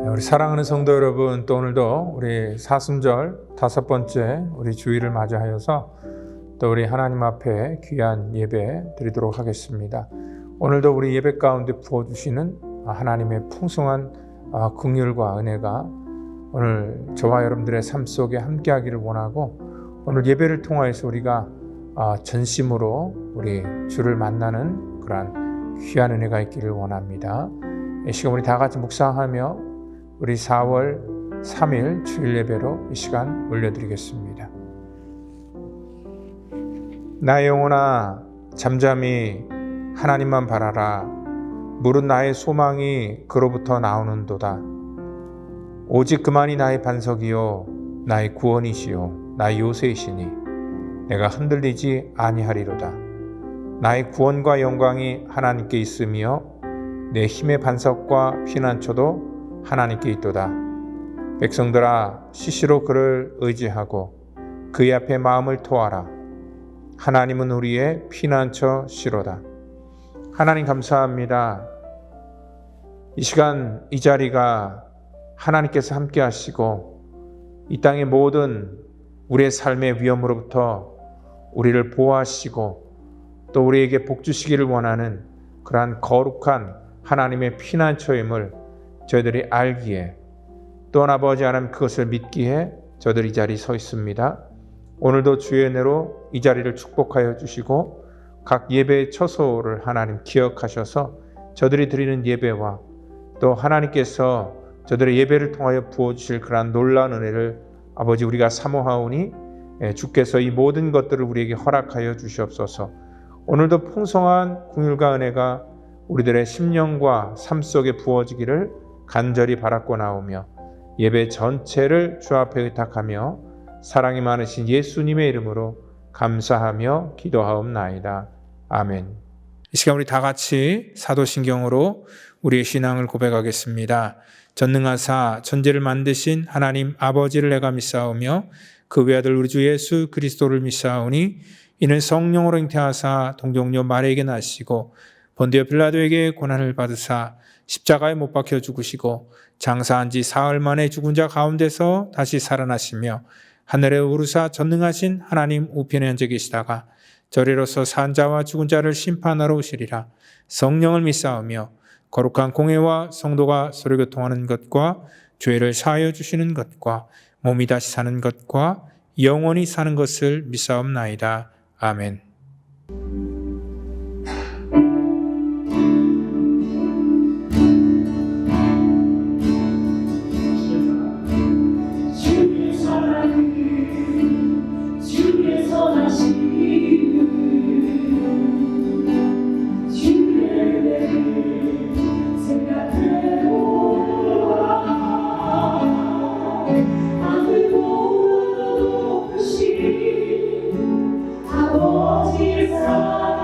우리 사랑하는 성도 여러분, 또 오늘도 우리 사순절 5번째 우리 주일을 맞이하여서 또 우리 하나님 앞에 귀한 예배 드리도록 하겠습니다. 오늘도 우리 예배 가운데 부어주시는 하나님의 풍성한 긍휼과 은혜가 오늘 저와 여러분들의 삶 속에 함께하기를 원하고, 오늘 예배를 통하여서 우리가 전심으로 우리 주를 만나는 그러한 귀한 은혜가 있기를 원합니다. 이 시간 우리 다 같이 묵상하며 우리 4월 3일 주일 예배로 이 시간 올려드리겠습니다. 나의 영혼아 잠잠히 하나님만 바라라. 물은 나의 소망이 그로부터 나오는도다. 오직 그만이 나의 반석이요 나의 구원이시요 나의 요새이시니 내가 흔들리지 아니하리로다. 나의 구원과 영광이 하나님께 있으며 내 힘의 반석과 피난처도 하나님께 있도다. 백성들아 시시로 그를 의지하고 그의 앞에 마음을 토하라. 하나님은 우리의 피난처시로다. 하나님 감사합니다. 이 시간 이 자리가 하나님께서 함께 하시고 이 땅의 모든 우리의 삶의 위험으로부터 우리를 보호하시고 또 우리에게 복 주시기를 원하는 그러한 거룩한 하나님의 피난처임을 저희들이 알기에, 또 아버지 하나님 그것을 믿기에 저희들이 이 자리에 서 있습니다. 오늘도 주의 은혜로 이 자리를 축복하여 주시고 각 예배의 처소를 하나님 기억하셔서 저들이 드리는 예배와 또 하나님께서 저들의 예배를 통하여 부어주실 그러한 놀라운 은혜를 아버지 우리가 사모하오니 주께서 이 모든 것들을 우리에게 허락하여 주시옵소서. 오늘도 풍성한 긍휼과 은혜가 우리들의 심령과 삶 속에 부어지기를 간절히 바라고 나오며 예배 전체를 주 앞에 의탁하며 사랑이 많으신 예수님의 이름으로 감사하며 기도하옵나이다. 아멘. 이 시간 우리 다 같이 사도신경으로 우리의 신앙을 고백하겠습니다. 전능하사 천지를 만드신 하나님 아버지를 내가 믿사오며 그 외아들 우리 주 예수 그리스도를 믿사오니 이는 성령으로 잉태하사 동정녀 마리아에게 나시고 본디오 빌라도에게 고난을 받으사 십자가에 못 박혀 죽으시고 장사한 지 사흘 만에 죽은 자 가운데서 다시 살아나시며 하늘에 오르사 전능하신 하나님 우편에 앉아 계시다가 저리로서 산 자와 죽은 자를 심판하러 오시리라. 성령을 믿사오며 거룩한 공회와 성도가 서로 교통하는 것과 죄를 사하여 주시는 것과 몸이 다시 사는 것과 영원히 사는 것을 믿사옵나이다. 아멘. 아버지 사랑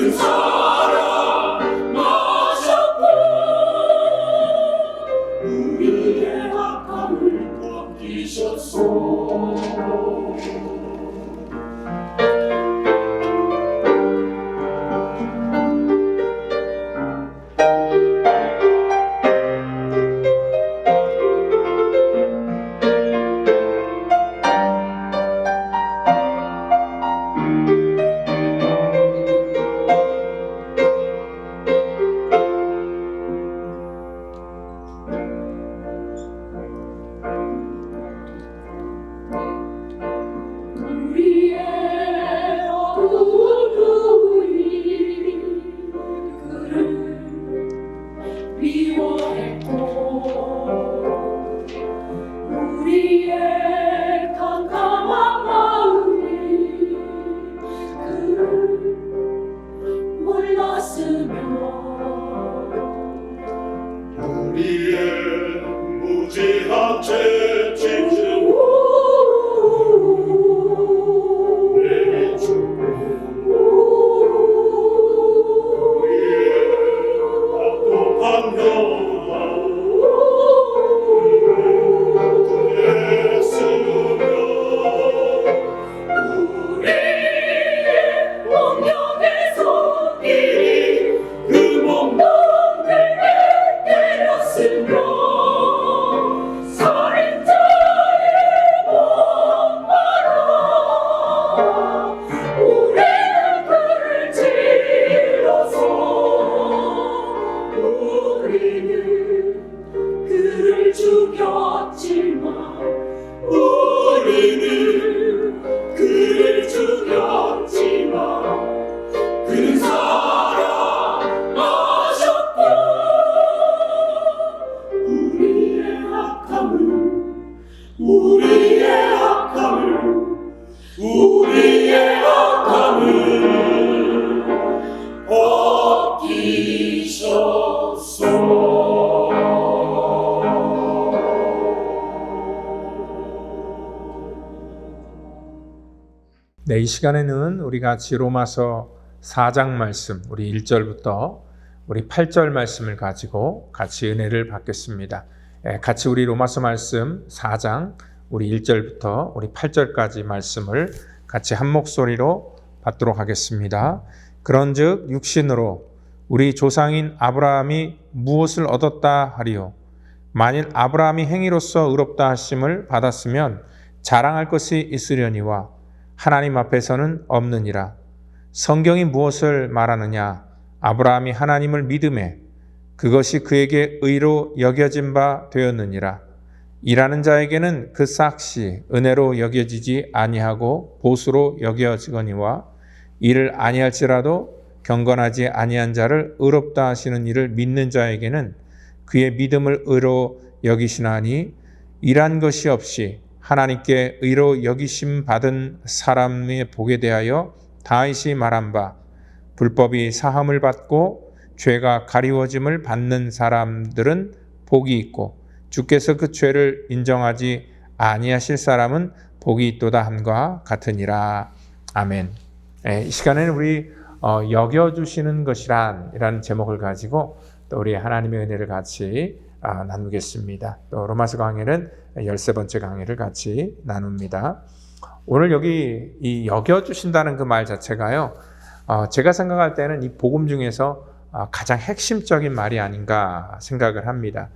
사랑하셨고 우리의 악함을 벗기셨소. 우리의 무지한 죄 짓는 내게 주고 우리의 악독한 혀와 애쓰며 우리의 운명의 손길이 그 몸뚱이를 때렸으며 살인자의 몸바라 우리는 그를 찔러서 우리는 그를 죽였지만 우리는 그를 죽였지만 그는 사랑하셨고 우리의 악함을 벗기셨소. 네, 이 시간에는 우리 같이 로마서 4장 말씀, 우리 1절부터 우리 8절 말씀을 가지고 같이 은혜를 받겠습니다. 같이 우리 로마서 말씀 4장, 우리 1절부터 우리 8절까지 말씀을 같이 한 목소리로 받도록 하겠습니다. 그런즉 육신으로 우리 조상인 아브라함이 무엇을 얻었다 하리요? 만일 아브라함이 행위로서 의롭다 하심을 받았으면 자랑할 것이 있으려니와 하나님 앞에서는 없느니라. 성경이 무엇을 말하느냐? 아브라함이 하나님을 믿음에 그것이 그에게 의로 여겨진 바 되었느니라. 일하는 자에게는 그 삭시 은혜로 여겨지지 아니하고 보수로 여겨지거니와 일을 아니할지라도 경건하지 아니한 자를 의롭다 하시는 이를 믿는 자에게는 그의 믿음을 의로 여기시나니 일한 것이 없이 하나님께 의로 여기심 받은 사람의 복에 대하여 다윗이 말한 바 불법이 사함을 받고 죄가 가리워짐을 받는 사람들은 복이 있고 주께서 그 죄를 인정하지 아니하실 사람은 복이 있도다 함과 같으니라. 아멘. 이 시간에는 우리 여겨주시는 것이란 이라는 제목을 가지고 또 우리 하나님의 은혜를 같이 나누겠습니다. 또 로마서 강해는 13번째 강해를 같이 나눕니다. 오늘 여기 이 여겨주신다는 그 말 자체가요, 제가 생각할 때는 이 복음 중에서 가장 핵심적인 말이 아닌가 생각을 합니다.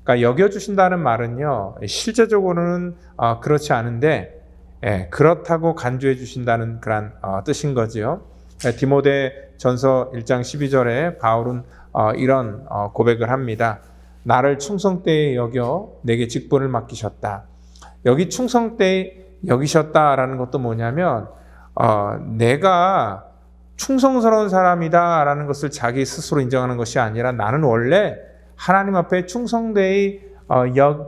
그러니까 여겨주신다는 말은요, 실제적으로는 그렇지 않은데 그렇다고 간주해 주신다는 그런 뜻인 거지요. 디모데 전서 1장 12절에 바울은 이런 고백을 합니다. 나를 충성되이 여겨 내게 직분을 맡기셨다. 여기 충성되이 여기셨다라는 것도 뭐냐면 내가 충성스러운 사람이다라는 것을 자기 스스로 인정하는 것이 아니라 나는 원래 하나님 앞에 충성되이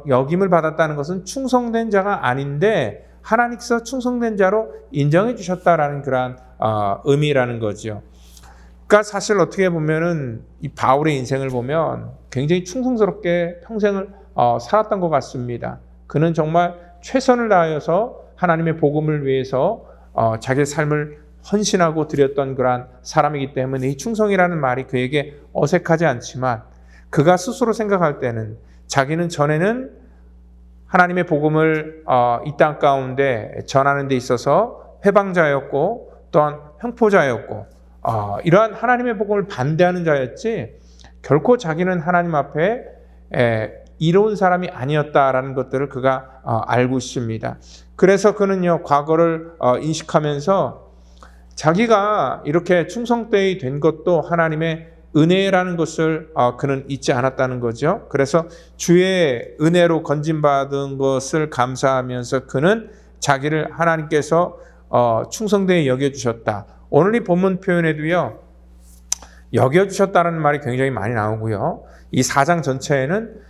여김을 받았다는 것은 충성된 자가 아닌데 하나님께서 충성된 자로 인정해 주셨다라는 그런 의미라는 거죠. 그러니까 사실 어떻게 보면은 이 바울의 인생을 보면 굉장히 충성스럽게 평생을 살았던 것 같습니다. 그는 정말 최선을 다하여서 하나님의 복음을 위해서 자기의 삶을 헌신하고 드렸던 그러한 사람이기 때문에 이 충성이라는 말이 그에게 어색하지 않지만 그가 스스로 생각할 때는 자기는 전에는 하나님의 복음을 이 땅 가운데 전하는 데 있어서 회방자였고 또한 횡포자였고 이러한 하나님의 복음을 반대하는 자였지 결코 자기는 하나님 앞에 이로운 사람이 아니었다라는 것들을 그가 알고 있습니다. 그래서 그는요 과거를 인식하면서 자기가 이렇게 충성되이 된 것도 하나님의 은혜라는 것을 그는 잊지 않았다는 거죠. 그래서 주의 은혜로 건진받은 것을 감사하면서 그는 자기를 하나님께서 충성되이 여겨주셨다. 오늘 이 본문 표현에도요 여겨주셨다는 말이 굉장히 많이 나오고요. 이 4장 전체에는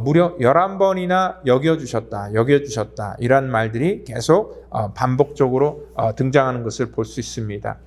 무려 11번이나 여겨주셨다 이런 말들이 계속 반복적으로 등장하는 것을 볼 수 있습니다.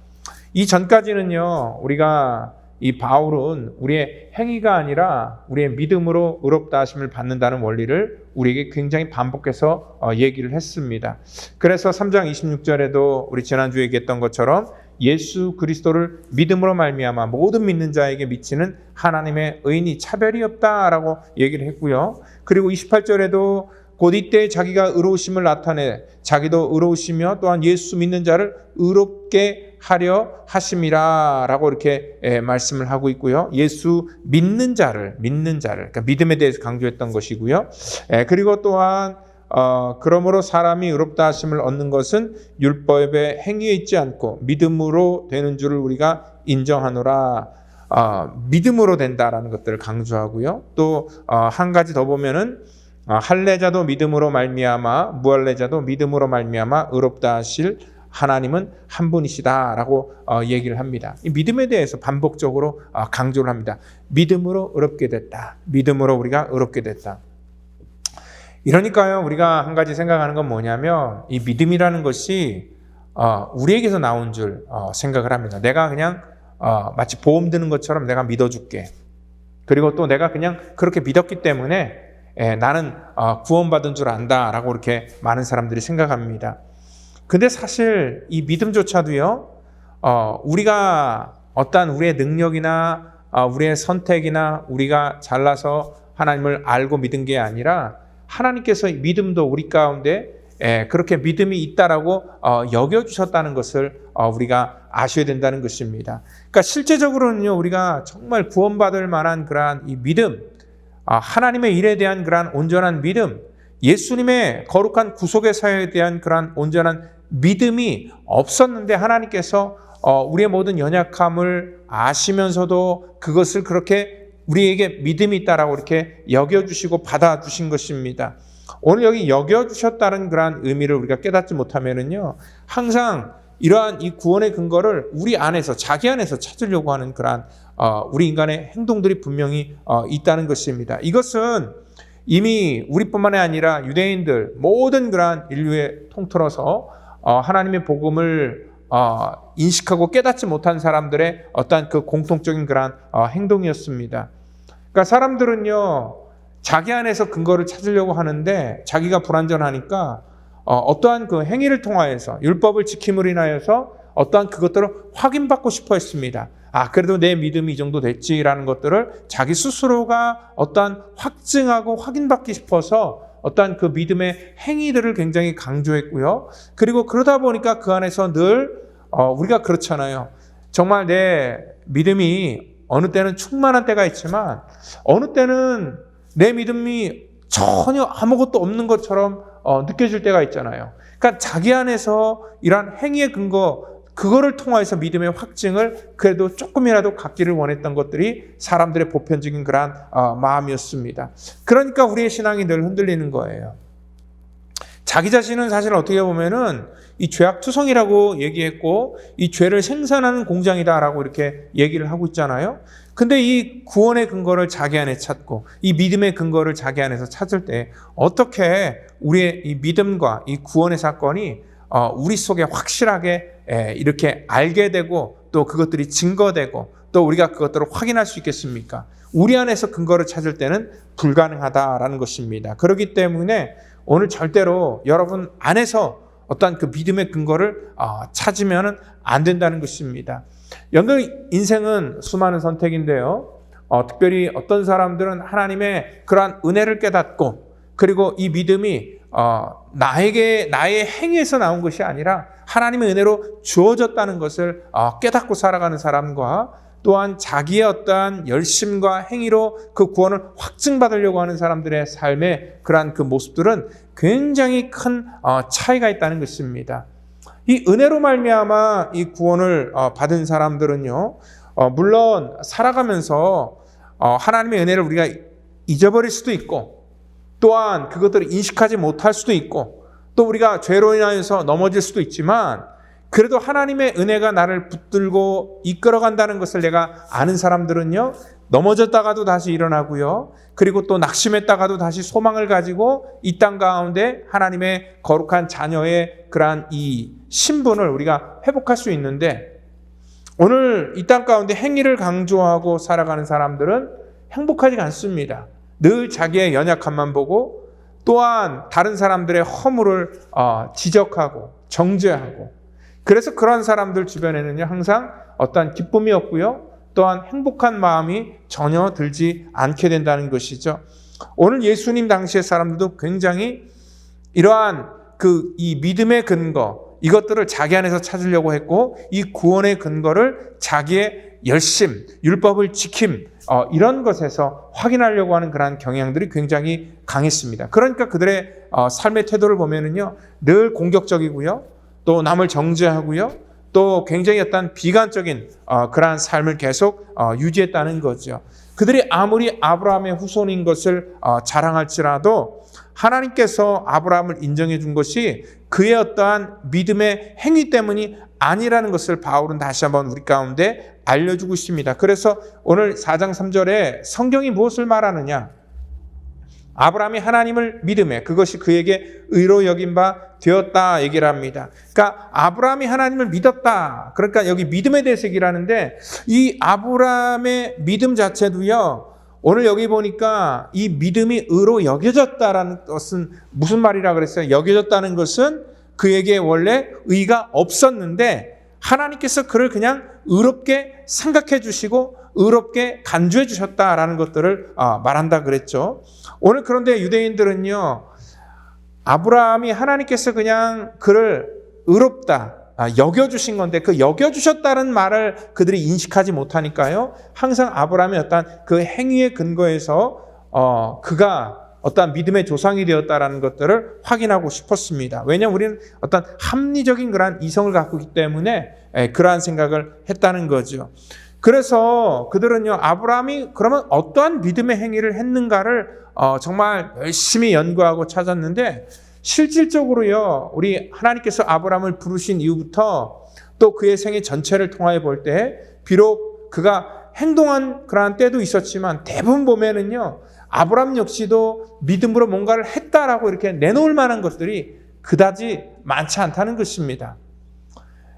이 전까지는요 우리가 이 바울은 우리의 행위가 아니라 우리의 믿음으로 의롭다 하심을 받는다는 원리를 우리에게 굉장히 반복해서 얘기를 했습니다. 그래서 3장 26절에도 우리 지난주에 얘기했던 것처럼 예수 그리스도를 믿음으로 말미암아 모든 믿는 자에게 미치는 하나님의 의인이 차별이 없다라고 얘기를 했고요. 그리고 28절에도 곧 이때 자기가 의로우심을 나타내 자기도 의로우시며 또한 예수 믿는 자를 의롭게 하려 하심이라 라고 이렇게 말씀을 하고 있고요. 예수 믿는 자를 그러니까 믿음에 대해서 강조했던 것이고요. 그리고 또한 그러므로 사람이 의롭다 하심을 얻는 것은 율법의 행위에 있지 않고 믿음으로 되는 줄을 우리가 인정하노라. 믿음으로 된다라는 것들을 강조하고요. 또 한 가지 더 보면은 할례자도 믿음으로 말미암아 무할례자도 믿음으로 말미암아 의롭다 하실 하나님은 한 분이시다라고 얘기를 합니다. 이 믿음에 대해서 반복적으로 강조를 합니다. 믿음으로 의롭게 됐다. 믿음으로 우리가 의롭게 됐다. 이러니까요 우리가 한 가지 생각하는 건 뭐냐면 이 믿음이라는 것이 우리에게서 나온 줄 생각을 합니다. 내가 그냥 마치 보험 드는 것처럼 내가 믿어줄게. 그리고 또 내가 그냥 그렇게 믿었기 때문에 나는 구원받은 줄 안다라고 이렇게 많은 사람들이 생각합니다. 근데 사실 이 믿음조차도요 우리가 어떠한 우리의 능력이나 우리의 선택이나 우리가 잘나서 하나님을 알고 믿은 게 아니라 하나님께서 믿음도 우리 가운데 그렇게 믿음이 있다라고 여겨주셨다는 것을 우리가 아셔야 된다는 것입니다. 그러니까 실제적으로는요 우리가 정말 구원받을 만한 그러한 이 믿음, 하나님의 일에 대한 그러한 온전한 믿음, 예수님의 거룩한 구속의 사역에 대한 그러한 온전한 믿음이 없었는데 하나님께서 우리의 모든 연약함을 아시면서도 그것을 그렇게 우리에게 믿음이 있다라고 이렇게 여겨주시고 받아주신 것입니다. 오늘 여기 여겨주셨다는 그러한 의미를 우리가 깨닫지 못하면은요 항상 이러한 이 구원의 근거를 우리 안에서 자기 안에서 찾으려고 하는 그러한 우리 인간의 행동들이 분명히 있다는 것입니다. 이것은 이미 우리뿐만이 아니라 유대인들 모든 그러한 인류에 통틀어서 하나님의 복음을 인식하고 깨닫지 못한 사람들의 어떠한 그 공통적인 그러한 행동이었습니다. 그러니까 사람들은요 자기 안에서 근거를 찾으려고 하는데 자기가 불완전하니까 어떠한 그 행위를 통하여서 율법을 지킴으로 인하여서 어떠한 그것들을 확인받고 싶어 했습니다. 그래도 내 믿음이 이 정도 됐지라는 것들을 자기 스스로가 어떠한 확증하고 확인받기 싶어서 어떠한 그 믿음의 행위들을 굉장히 강조했고요. 그리고 그러다 보니까 그 안에서 늘 우리가 그렇잖아요. 정말 내 믿음이 어느 때는 충만한 때가 있지만 어느 때는 내 믿음이 전혀 아무것도 없는 것처럼 느껴질 때가 있잖아요. 그러니까 자기 안에서 이러한 행위의 근거, 그거를 통해서 믿음의 확증을 그래도 조금이라도 갖기를 원했던 것들이 사람들의 보편적인 그러한 마음이었습니다. 그러니까 우리의 신앙이 늘 흔들리는 거예요. 자기 자신은 사실 어떻게 보면은 이 죄악투성이라고 얘기했고 이 죄를 생산하는 공장이다라고 이렇게 얘기를 하고 있잖아요. 근데 이 구원의 근거를 자기 안에 찾고 이 믿음의 근거를 자기 안에서 찾을 때 어떻게 우리의 이 믿음과 이 구원의 사건이 우리 속에 확실하게 이렇게 알게 되고 또 그것들이 증거되고 또 우리가 그것들을 확인할 수 있겠습니까? 우리 안에서 근거를 찾을 때는 불가능하다라는 것입니다. 그렇기 때문에 오늘 절대로 여러분 안에서 어떤 그 믿음의 근거를 찾으면 안 된다는 것입니다. 여러분, 인생은 수많은 선택인데요. 특별히 어떤 사람들은 하나님의 그러한 은혜를 깨닫고, 그리고 이 믿음이 나의 행위에서 나온 것이 아니라 하나님의 은혜로 주어졌다는 것을 깨닫고 살아가는 사람과, 또한 자기의 어떠한 열심과 행위로 그 구원을 확증받으려고 하는 사람들의 삶의 그러한 그 모습들은 굉장히 큰 차이가 있다는 것입니다. 이 은혜로 말미암아 이 구원을 받은 사람들은요, 물론 살아가면서 하나님의 은혜를 우리가 잊어버릴 수도 있고, 또한 그것들을 인식하지 못할 수도 있고, 또 우리가 죄로 인하여서 넘어질 수도 있지만, 그래도 하나님의 은혜가 나를 붙들고 이끌어간다는 것을 내가 아는 사람들은요, 넘어졌다가도 다시 일어나고요, 그리고 또 낙심했다가도 다시 소망을 가지고 이 땅 가운데 하나님의 거룩한 자녀의 그러한 이 신분을 우리가 회복할 수 있는데, 오늘 이 땅 가운데 행위를 강조하고 살아가는 사람들은 행복하지 않습니다. 늘 자기의 연약함만 보고, 또한 다른 사람들의 허물을 지적하고 정죄하고, 그래서 그런 사람들 주변에는요, 항상 어떠한 기쁨이 없고요, 또한 행복한 마음이 전혀 들지 않게 된다는 것이죠. 오늘 예수님 당시의 사람들도 굉장히 이러한 이 믿음의 근거, 이것들을 자기 안에서 찾으려고 했고, 이 구원의 근거를 자기의 열심, 율법을 지킴, 이런 것에서 확인하려고 하는 그러한 경향들이 굉장히 강했습니다. 그러니까 그들의 삶의 태도를 보면은요, 늘 공격적이고요, 또 남을 정죄하고요, 또 굉장히 어떤 비관적인 그러한 삶을 계속 유지했다는 거죠. 그들이 아무리 아브라함의 후손인 것을 자랑할지라도 하나님께서 아브라함을 인정해 준 것이 그의 어떠한 믿음의 행위 때문이 아니라는 것을 바울은 다시 한번 우리 가운데 알려주고 있습니다. 그래서 오늘 4장 3절에 성경이 무엇을 말하느냐? 아브라함이 하나님을 믿음에 그것이 그에게 의로 여긴 바 되었다 얘기를 합니다. 그러니까 아브라함이 하나님을 믿었다. 그러니까 여기 믿음에 대해서 얘기를 하는데, 이 아브라함의 믿음 자체도요, 오늘 여기 보니까 이 믿음이 의로 여겨졌다라는 것은 무슨 말이라 그랬어요? 여겨졌다는 것은 그에게 원래 의가 없었는데 하나님께서 그를 그냥 의롭게 생각해 주시고 의롭게 간주해 주셨다라는 것들을 말한다 그랬죠. 오늘 그런데 유대인들은요, 아브라함이 하나님께서 그냥 그를 의롭다 여겨주신 건데, 그 여겨주셨다는 말을 그들이 인식하지 못하니까요, 항상 아브라함의 어떤 그 행위의 근거에서 그가 어떤 믿음의 조상이 되었다라는 것들을 확인하고 싶었습니다. 왜냐하면 우리는 어떤 합리적인 그러한 이성을 갖고 있기 때문에 그러한 생각을 했다는 거죠. 그래서 그들은요, 아브라함이 그러면 어떠한 믿음의 행위를 했는가를 정말 열심히 연구하고 찾았는데, 실질적으로요, 우리 하나님께서 아브라함을 부르신 이후부터 또 그의 생애 전체를 통하여 볼 때, 비록 그가 행동한 그러한 때도 있었지만 대부분 보면은요, 아브라함 역시도 믿음으로 뭔가를 했다라고 이렇게 내놓을 만한 것들이 그다지 많지 않다는 것입니다.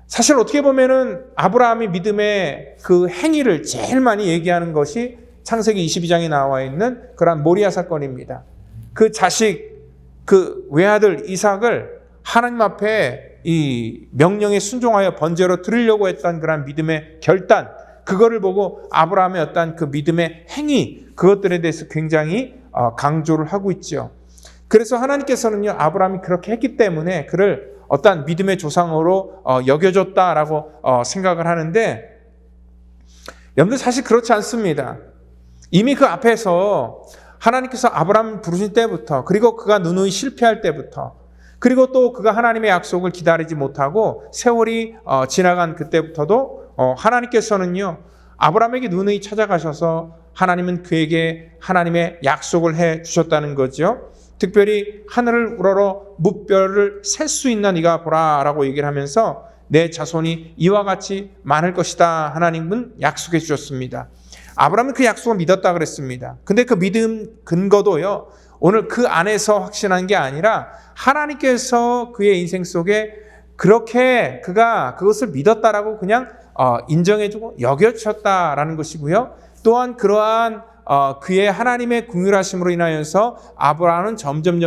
사실 어떻게 보면은 아브라함이 믿음의 그 행위를 제일 많이 얘기하는 것이 창세기 22장에 나와 있는 그러한 모리아 사건입니다. 그 자식, 그 외아들 이삭을 하나님 앞에 이 명령에 순종하여 번제로 드리려고 했던 그러한 믿음의 결단, 그거를 보고 아브라함의 어떤 그 믿음의 행위, 그것들에 대해서 굉장히 강조를 하고 있죠. 그래서 하나님께서는요, 아브라함이 그렇게 했기 때문에 그를 어떤 믿음의 조상으로 여겨줬다라고 생각을 하는데, 여러분들 사실 그렇지 않습니다. 이미 그 앞에서 하나님께서 아브라함을 부르신 때부터, 그리고 그가 누누이 실패할 때부터, 그리고 또 그가 하나님의 약속을 기다리지 못하고 세월이 지나간 그때부터도 하나님께서는요, 아브라함에게 누누이 찾아가셔서 하나님은 그에게 하나님의 약속을 해 주셨다는 거죠. 특별히 하늘을 우러러 무별을 셀 수 있나 네가 보라 라고 얘기를 하면서 내 자손이 이와 같이 많을 것이다 하나님은 약속해 주셨습니다. 아브라함은 그 약속을 믿었다 그랬습니다. 근데 그 믿음 근거도요, 오늘 그 안에서 확신한 게 아니라 하나님께서 그의 인생 속에 그렇게 그가 그것을 믿었다라고 그냥 인정해주고 여겨주셨다라는 것이고요. 또한 그러한 그의 하나님의 긍휼하심으로 인하여서 아브라함은 점점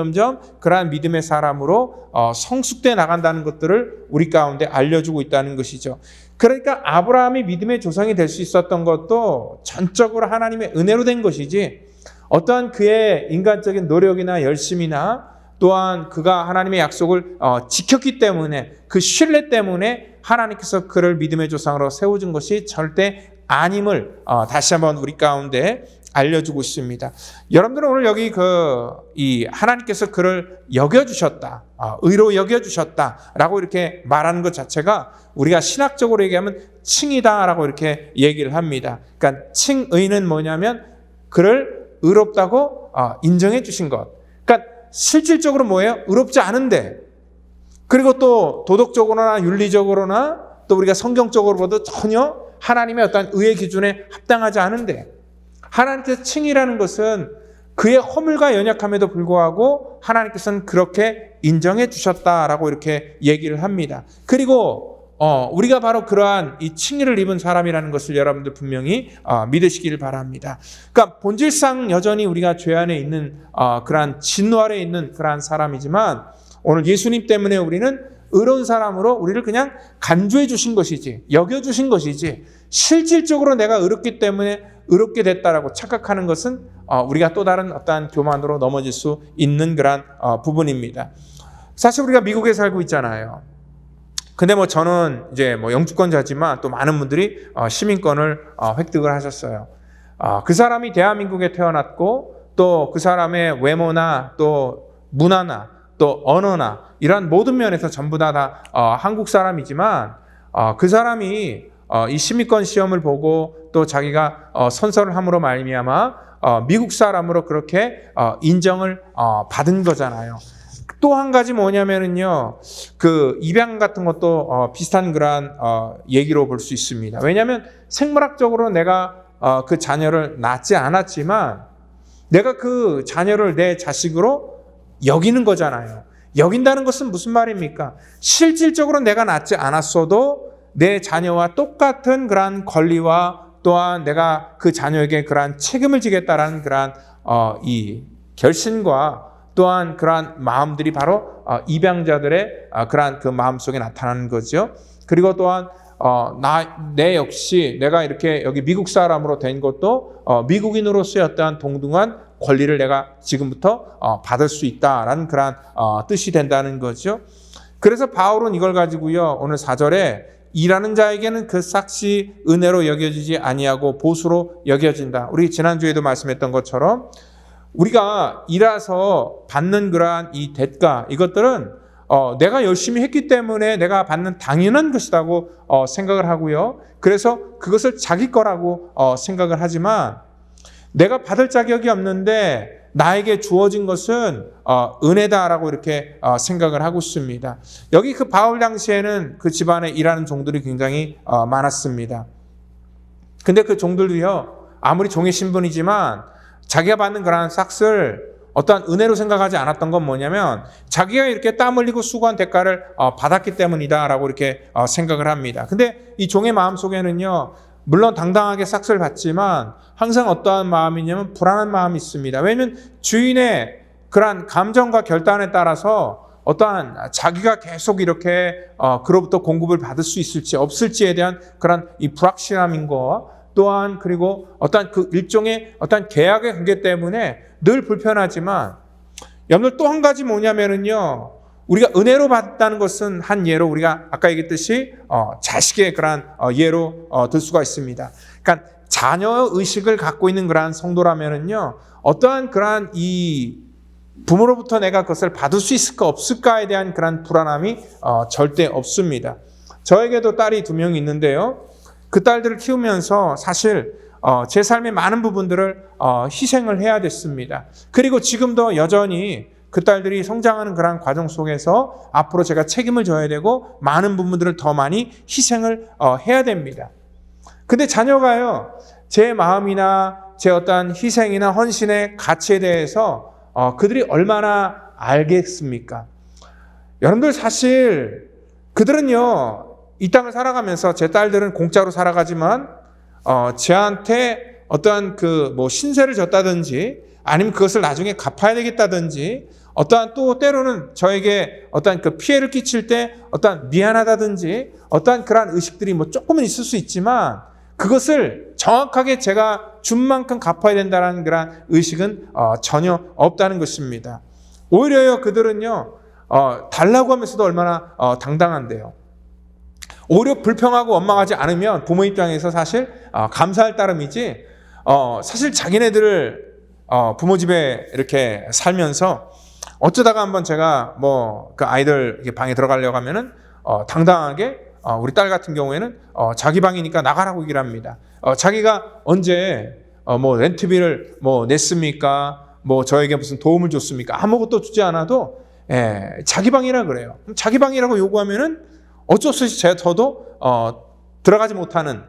그러한 믿음의 사람으로 성숙돼 나간다는 것들을 우리 가운데 알려주고 있다는 것이죠. 그러니까 아브라함이 믿음의 조상이 될 수 있었던 것도 전적으로 하나님의 은혜로 된 것이지 어떠한 그의 인간적인 노력이나 열심이나 또한 그가 하나님의 약속을 지켰기 때문에 그 신뢰 때문에 하나님께서 그를 믿음의 조상으로 세워준 것이 절대 아님을 다시 한번 우리 가운데 알려주고 있습니다. 여러분들은 오늘 여기 이 하나님께서 그를 여겨주셨다, 의로 여겨주셨다라고 이렇게 말하는 것 자체가 우리가 신학적으로 얘기하면 칭이다라고 이렇게 얘기를 합니다. 그러니까 칭의는 뭐냐면 그를 의롭다고 인정해 주신 것. 그러니까 실질적으로 뭐예요? 의롭지 않은데, 그리고 또 도덕적으로나 윤리적으로나 또 우리가 성경적으로 봐도 전혀 하나님의 어떤 의의 기준에 합당하지 않은데, 하나님께서 칭이라는 것은 그의 허물과 연약함에도 불구하고 하나님께서는 그렇게 인정해 주셨다라고 이렇게 얘기를 합니다. 그리고 우리가 바로 그러한 이 칭의를 입은 사람이라는 것을 여러분들 분명히 믿으시기를 바랍니다. 그러니까 본질상 여전히 우리가 죄 안에 있는 그러한 진노 아래에 있는 그러한 사람이지만 오늘 예수님 때문에 우리는 의로운 사람으로 우리를 그냥 간주해 주신 것이지, 여겨 주신 것이지, 실질적으로 내가 의롭기 때문에 의롭게 됐다라고 착각하는 것은 우리가 또 다른 어떠한 교만으로 넘어질 수 있는 그러한 부분입니다. 사실 우리가 미국에 살고 있잖아요. 근데 저는 이제 영주권자지만 또 많은 분들이 시민권을 획득을 하셨어요. 그 사람이 대한민국에 태어났고 또 그 사람의 외모나 또 문화나 또 언어나 이러한 모든 면에서 전부 다 한국 사람이지만 그 사람이 이 시민권 시험을 보고 또 자기가 선서를 함으로 말미암아 미국 사람으로 그렇게 인정을 받은 거잖아요. 또 한 가지 뭐냐면은요, 그 입양 같은 것도 비슷한 그러한 얘기로 볼 수 있습니다. 왜냐하면 생물학적으로 내가 그 자녀를 낳지 않았지만 내가 그 자녀를 내 자식으로 여기는 거잖아요. 여긴다는 것은 무슨 말입니까? 실질적으로 내가 낳지 않았어도 내 자녀와 똑같은 그러한 권리와 또한 내가 그 자녀에게 그러한 책임을 지겠다라는 그러한 이 결심과 또한 그러한 마음들이 바로 입양자들의 그러한 그 마음 속에 나타나는 거죠. 그리고 또한 내 역시 내가 이렇게 여기 미국 사람으로 된 것도 미국인으로서의 어떠한 동등한 권리를 내가 지금부터 받을 수 있다라는 그러한 뜻이 된다는 거죠. 그래서 바울은 이걸 가지고요, 오늘 4절에 일하는 자에게는 그 삭시 은혜로 여겨지지 아니하고 보수로 여겨진다. 우리 지난주에도 말씀했던 것처럼 우리가 일해서 받는 그러한 이 대가, 이것들은 내가 열심히 했기 때문에 내가 받는 당연한 것이라고 생각을 하고요. 그래서 그것을 자기 거라고 생각을 하지만 내가 받을 자격이 없는데 나에게 주어진 것은 은혜다라고 이렇게 생각을 하고 있습니다. 여기 그 바울 당시에는 그 집안에 일하는 종들이 굉장히 많았습니다. 근데 그 종들도요, 아무리 종의 신분이지만 자기가 받는 그러한 삭스를 어떠한 은혜로 생각하지 않았던 건 뭐냐면 자기가 이렇게 땀 흘리고 수고한 대가를 받았기 때문이다라고 이렇게 생각을 합니다. 근데 이 종의 마음 속에는요, 물론 당당하게 삭스를 받지만 항상 어떠한 마음이냐면 불안한 마음이 있습니다. 왜냐하면 주인의 그러한 감정과 결단에 따라서 어떠한 자기가 계속 이렇게 그로부터 공급을 받을 수 있을지 없을지에 대한 그런 이 불확실함인 거, 또한 그리고 어떤 그 일종의 어떤 계약의 관계 때문에 늘 불편하지만, 여러분들 또 한 가지 뭐냐면은요, 우리가 은혜로 받았다는 것은 한 예로 우리가 아까 얘기했듯이 자식의 그러한 예로 들 수가 있습니다. 그러니까 자녀 의식을 갖고 있는 그러한 성도라면은요, 어떠한 그러한 이 부모로부터 내가 그것을 받을 수 있을까 없을까에 대한 그러한 불안함이 절대 없습니다. 저에게도 딸이 2명이 있는데요, 그 딸들을 키우면서 사실 제 삶의 많은 부분들을 희생을 해야 됐습니다. 그리고 지금도 여전히 그 딸들이 성장하는 그런 과정 속에서 앞으로 제가 책임을 져야 되고 많은 부분들을 더 많이 희생을 해야 됩니다. 근데 자녀가요, 제 마음이나 제 어떤 희생이나 헌신의 가치에 대해서 그들이 얼마나 알겠습니까? 여러분들 사실 그들은요, 이 땅을 살아가면서 제 딸들은 공짜로 살아가지만 저한테 어떠한 그 뭐 신세를 졌다든지 아니면 그것을 나중에 갚아야 되겠다든지 어떠한 또 때로는 저에게 어떠한 그 피해를 끼칠 때 어떠한 미안하다든지 어떠한 그러한 의식들이 뭐 조금은 있을 수 있지만 그것을 정확하게 제가 준 만큼 갚아야 된다는 그런 의식은 전혀 없다는 것입니다. 오히려요 그들은요 달라고 하면서도 얼마나 당당한데요. 오히려 불평하고 원망하지 않으면 부모 입장에서 사실 감사할 따름이지 사실 자기네들을 부모 집에 이렇게 살면서 어쩌다가 한번 제가 뭐 그 아이들 방에 들어가려고 하면은 당당하게 우리 딸 같은 경우에는 자기 방이니까 나가라고 얘기를 합니다. 자기가 언제 뭐 렌트비를 뭐 냈습니까? 뭐 저에게 무슨 도움을 줬습니까? 아무것도 주지 않아도 자기 방이라 그래요. 자기 방이라고 요구하면은 어쩔 수 없이 저도 들어가지 못하는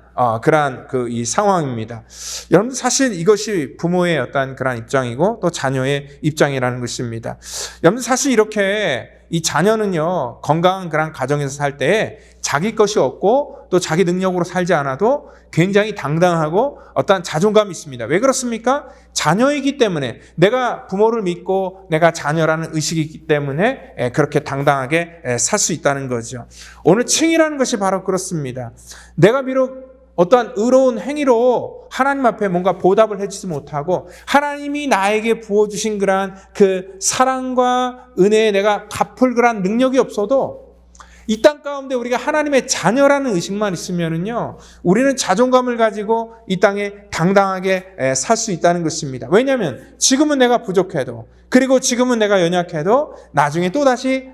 그러한 이 상황입니다. 여러분들 사실 이것이 부모의 어떤 그러한 입장이고 또 자녀의 입장이라는 것입니다. 여러분들 사실 이렇게 이 자녀는요 건강한 그런 가정에서 살 때 자기 것이 없고 또 자기 능력으로 살지 않아도 굉장히 당당하고 어떤 자존감이 있습니다. 왜 그렇습니까? 자녀이기 때문에 내가 부모를 믿고 내가 자녀라는 의식이 있기 때문에 그렇게 당당하게 살 수 있다는 거죠. 오늘 칭이라는 것이 바로 그렇습니다. 내가 비록 어떠한 의로운 행위로 하나님 앞에 뭔가 보답을 해주지 못하고 하나님이 나에게 부어주신 그러한 그 사랑과 은혜에 내가 갚을 그러한 능력이 없어도 이 땅 가운데 우리가 하나님의 자녀라는 의식만 있으면은요, 우리는 자존감을 가지고 이 땅에 당당하게 살 수 있다는 것입니다. 왜냐하면 지금은 내가 부족해도 그리고 지금은 내가 연약해도 나중에 또다시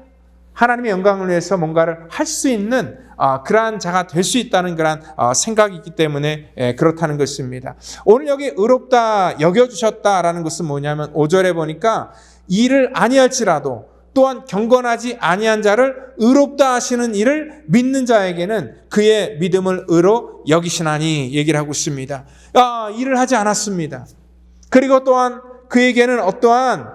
하나님의 영광을 위해서 뭔가를 할 수 있는 그러한 자가 될 수 있다는 그러한 생각이 있기 때문에 그렇다는 것입니다. 오늘 여기 의롭다 여겨주셨다라는 것은 뭐냐면 5절에 보니까 이를 아니할지라도 또한 경건하지 아니한 자를 의롭다 하시는 이를 믿는 자에게는 그의 믿음을 의로 여기시나니 얘기를 하고 있습니다. 일을 하지 않았습니다. 그리고 또한 그에게는 어떠한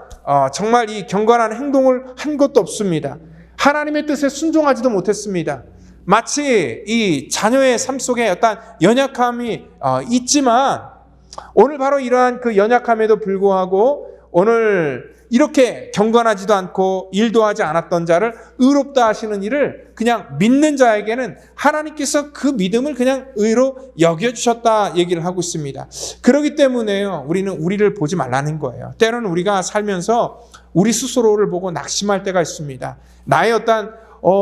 정말 이 경건한 행동을 한 것도 없습니다. 하나님의 뜻에 순종하지도 못했습니다. 마치 이 자녀의 삶 속에 어떤 연약함이 있지만 오늘 바로 이러한 그 연약함에도 불구하고 오늘 이렇게 경건하지도 않고 일도 하지 않았던 자를 의롭다 하시는 일을 그냥 믿는 자에게는 하나님께서 그 믿음을 그냥 의로 여겨주셨다 얘기를 하고 있습니다. 그렇기 때문에요, 우리는 우리를 보지 말라는 거예요. 때로는 우리가 살면서 우리 스스로를 보고 낙심할 때가 있습니다. 나의 어떤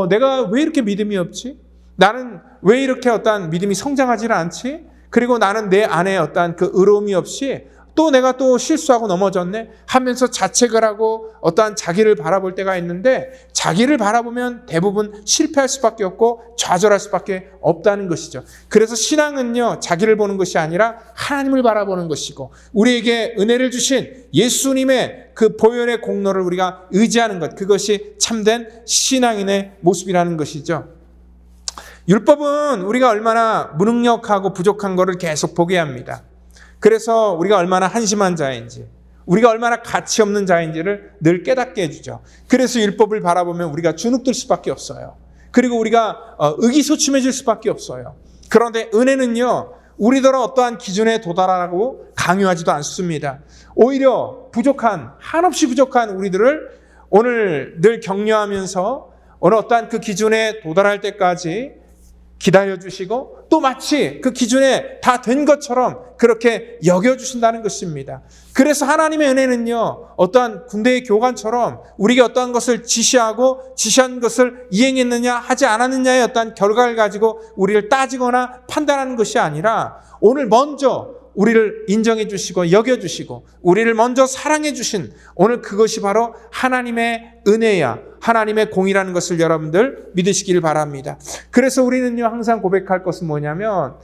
내가 왜 이렇게 믿음이 없지? 나는 왜 이렇게 어떤 믿음이 성장하지 않지? 그리고 나는 내 안에 어떤 그 의로움이 없이 또 내가 또 실수하고 넘어졌네 하면서 자책을 하고 어떠한 자기를 바라볼 때가 있는데 자기를 바라보면 대부분 실패할 수밖에 없고 좌절할 수밖에 없다는 것이죠. 그래서 신앙은요, 자기를 보는 것이 아니라 하나님을 바라보는 것이고 우리에게 은혜를 주신 예수님의 그 보혈의 공로를 우리가 의지하는 것, 그것이 참된 신앙인의 모습이라는 것이죠. 율법은 우리가 얼마나 무능력하고 부족한 것을 계속 보게 합니다. 그래서 우리가 얼마나 한심한 자인지, 우리가 얼마나 가치 없는 자인지를 늘 깨닫게 해주죠. 그래서 율법을 바라보면 우리가 주눅들 수밖에 없어요. 그리고 우리가 의기소침해질 수밖에 없어요. 그런데 은혜는요, 우리더러 어떠한 기준에 도달하라고 강요하지도 않습니다. 오히려 부족한, 한없이 부족한 우리들을 오늘 늘 격려하면서 오늘 어떠한 그 기준에 도달할 때까지 기다려주시고 또 마치 그 기준에 다 된 것처럼 그렇게 여겨주신다는 것입니다. 그래서 하나님의 은혜는요, 어떠한 군대의 교관처럼 우리가 어떠한 것을 지시하고 지시한 것을 이행했느냐 하지 않았느냐의 어떠한 결과를 가지고 우리를 따지거나 판단하는 것이 아니라 오늘 먼저 우리를 인정해 주시고 여겨 주시고 우리를 먼저 사랑해 주신 오늘 그것이 바로 하나님의 은혜야, 하나님의 공이라는 것을 여러분들 믿으시기를 바랍니다. 그래서 우리는요, 항상 고백할 것은 뭐냐면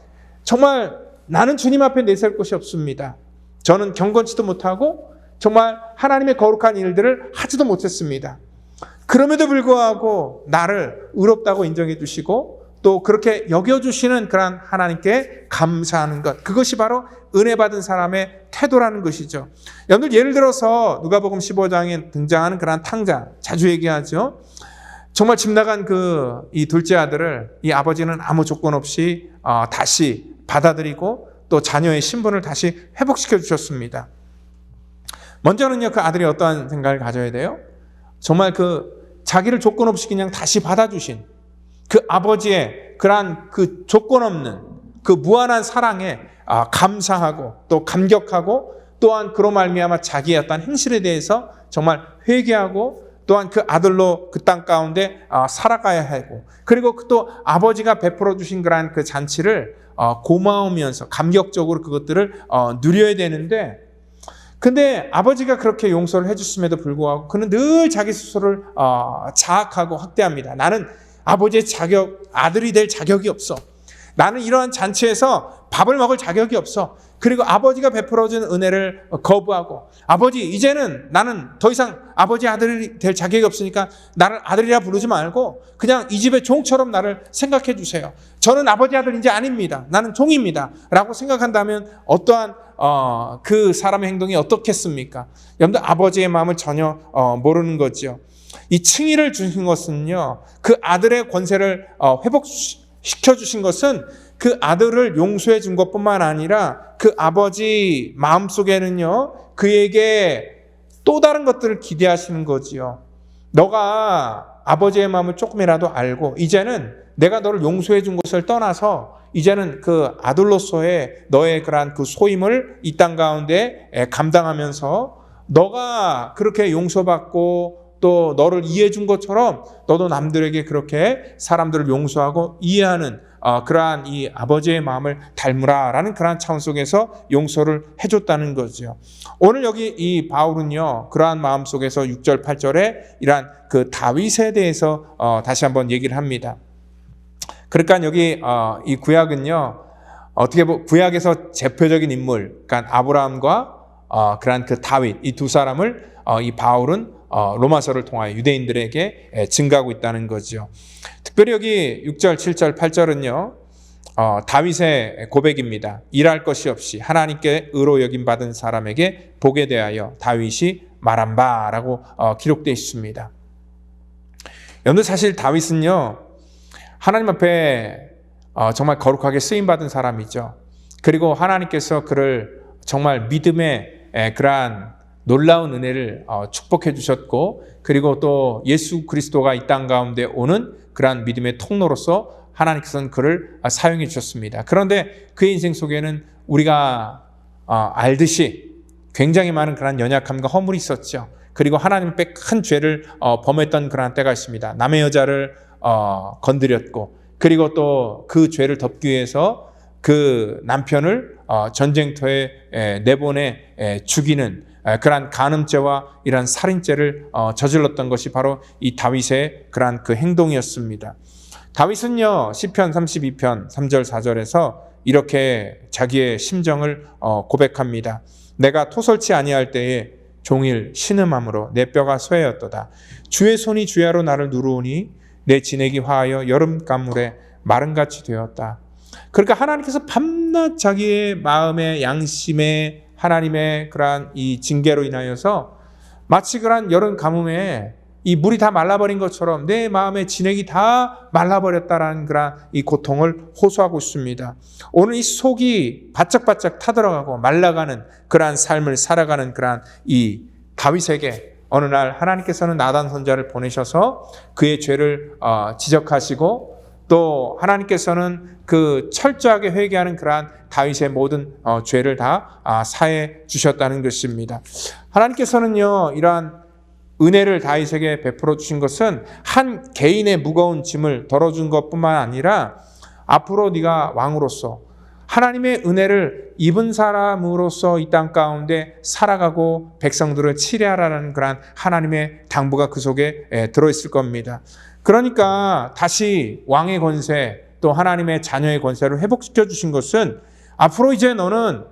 정말 나는 주님 앞에 내세울 것이 없습니다. 저는 경건치도 못하고 정말 하나님의 거룩한 일들을 하지도 못했습니다. 그럼에도 불구하고 나를 의롭다고 인정해 주시고 또 그렇게 여겨주시는 그런 하나님께 감사하는 것, 그것이 바로 은혜 받은 사람의 태도라는 것이죠. 여러분들 예를 들어서 누가복음 15장에 등장하는 그런 탕자, 자주 얘기하죠. 정말 집 나간 이 둘째 아들을 이 아버지는 아무 조건 없이 다시 받아들이고 또 자녀의 신분을 다시 회복시켜 주셨습니다. 먼저는요, 그 아들이 어떠한 생각을 가져야 돼요? 정말 그 자기를 조건 없이 그냥 다시 받아주신 그 아버지의 그러한 그 조건 없는 그 무한한 사랑에 감사하고 또 감격하고, 또한 그로 말미암아 자기의 어떤 행실에 대해서 정말 회개하고, 또한 그 아들로 그 땅 가운데 살아가야 하고, 그리고 또 아버지가 베풀어 주신 그러한 그 잔치를 고마우면서 감격적으로 그것들을 누려야 되는데, 근데 아버지가 그렇게 용서를 해줬음에도 불구하고 그는 늘 자기 스스로를 자학하고 학대합니다. 나는 아버지의 아들이 될 자격이 없어. 나는 이러한 잔치에서 밥을 먹을 자격이 없어. 그리고 아버지가 베풀어준 은혜를 거부하고, 아버지, 이제는 나는 더 이상 아버지 아들이 될 자격이 없으니까 나를 아들이라 부르지 말고 그냥 이 집의 종처럼 나를 생각해 주세요. 저는 아버지 아들 이제 아닙니다. 나는 종입니다. 라고 생각한다면 어떠한 그 사람의 행동이 어떻겠습니까? 여러분들, 아버지의 마음을 전혀 모르는 거죠. 이 칭의를 주신 것은요, 그 아들의 권세를 회복시켜 주신 것은 그 아들을 용서해 준 것뿐만 아니라 그 아버지 마음속에는요, 그에게 또 다른 것들을 기대하시는 거지요. 너가 아버지의 마음을 조금이라도 알고 이제는 내가 너를 용서해 준 것을 떠나서 이제는 그 아들로서의 너의 그러한 그 소임을 이 땅 가운데 감당하면서 너가 그렇게 용서받고 또 너를 이해해 준 것처럼 너도 남들에게 그렇게 사람들을 용서하고 이해하는 그러한 이 아버지의 마음을 닮으라라는 그러한 차원 속에서 용서를 해줬다는 거죠. 오늘 여기 이 바울은요, 그러한 마음 속에서 6절 8절에 이러한 그 다윗에 대해서 다시 한번 얘기를 합니다. 그러니까 여기 이 구약은요, 어떻게 보면 구약에서 대표적인 인물, 그러니까 아브라함과 그러한 그 다윗, 이 두 사람을 이 바울은 로마서를 통하여 유대인들에게 증가하고 있다는 거죠. 특별히 여기 6절, 7절, 8절은요, 다윗의 고백입니다. 일할 것이 없이 하나님께 의로 여김받은 사람에게 복에 대하여 다윗이 말한 바라고 기록되어 있습니다. 여러분들, 사실 다윗은요, 하나님 앞에 정말 거룩하게 쓰임받은 사람이죠. 그리고 하나님께서 그를 정말 믿음의 그러한 놀라운 은혜를 축복해 주셨고, 그리고 또 예수 그리스도가 이 땅 가운데 오는 그러한 믿음의 통로로서 하나님께서는 그를 사용해 주셨습니다. 그런데 그의 인생 속에는 우리가 알듯이 굉장히 많은 그러한 연약함과 허물이 있었죠. 그리고 하나님 앞에 큰 죄를 범했던 그러한 때가 있습니다. 남의 여자를 건드렸고, 그리고 또 그 죄를 덮기 위해서 그 남편을 전쟁터에 내보내 죽이는 그러한 간음죄와 이러한 살인죄를 저질렀던 것이 바로 이 다윗의 그러한 그 행동이었습니다. 다윗은요, 시편 32편 3절 4절에서 이렇게 자기의 심정을 고백합니다. 내가 토설치 아니할 때에 종일 신음함으로 내 뼈가 쇠하였도다. 주의 손이 주야로 나를 누르오니 내 진액이 화하여 여름 가물에 마른같이 되었다. 그러니까 하나님께서 밤낮 자기의 마음의 양심에 하나님의 그러한 이 징계로 인하여서 마치 그러한 여름 가뭄에 이 물이 다 말라버린 것처럼 내 마음의 진액이 다 말라버렸다라는 그러한 이 고통을 호소하고 있습니다. 오늘 이 속이 바짝바짝 타들어가고 말라가는 그러한 삶을 살아가는 그러한 이 다윗에게 어느 날 하나님께서는 나단 선지자를 보내셔서 그의 죄를 지적하시고, 또 하나님께서는 그 철저하게 회개하는 그러한 다윗의 모든 죄를 다 사해 주셨다는 것입니다. 하나님께서는요, 이러한 은혜를 다윗에게 베풀어 주신 것은 한 개인의 무거운 짐을 덜어준 것뿐만 아니라 앞으로 네가 왕으로서 하나님의 은혜를 입은 사람으로서 이 땅 가운데 살아가고 백성들을 치료하라는 그러한 하나님의 당부가 그 속에 들어있을 겁니다. 그러니까 다시 왕의 권세, 또 하나님의 자녀의 권세를 회복시켜 주신 것은 앞으로 이제 너는